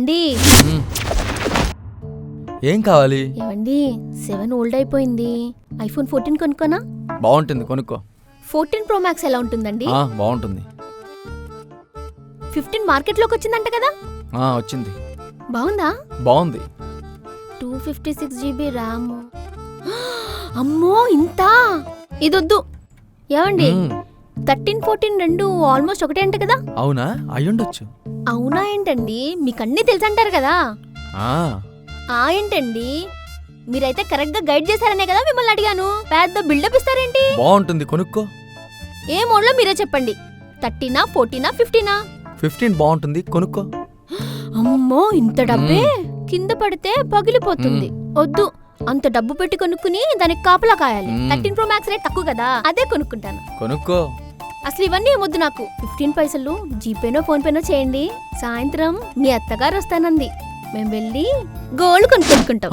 ఏమండి ఏం కావాలి? ఏమండి 7 ఓల్డ్ అయిపోయింది. ఐఫోన్ 14 కొనుక్కోనా? బాగుంటుంది, కొనుక్కో. 14 Pro Max ఎలా ఉంటుందండి? బాగుంటుంది. 15 మార్కెట్లోకి వచ్చిందంట కదా? వచ్చింది. బాగుందా? బాగుంది. 256 GB ర్యామ్. అమ్మో ఇంత! ఇదొద్దు. ఏమండి 13, 14 రెండు ఆల్మోస్ట్ ఒకటే అంట కదా? అవునా? అయ్యుండొచ్చు. అవునా ఏంటండి, మీకన్నీ తెలుసంటారు కదా. ఏంటండి, మీరైతే కరెక్ట్ గా గైడ్ చేశారనే కదా మిమ్మల్ని అడిగాను. పెద్ద బిల్డప్ ఇస్తారేంటి? బాగుంటుంది, కొనుక్కో. ఏ మోడలో మీరే చెప్పండి. 13, 14, 15? 15 బాగుంటుంది, కొనుక్కో. అమ్మో ఇంత డబ్బే? కింద పడితే పగిలిపోతుంది. వద్దు, అంత డబ్బు పెట్టి కొనుక్కుని దానికి కాపలా కాయాలి. 13 Pro Max రేట్ తక్కువ కదా, అదే కొనుక్కుంటాను. కొనుక్కో. అసలు ఇవన్నీ ఏమొద్దు నాకు. 15 పైసలు జీపేనో ఫోన్ పేనో చేయండి. సాయంత్రం మీ అత్తగారు వస్తానంది. మేము వెళ్ళి గోల్డ్ కొనుక్కుంటాం.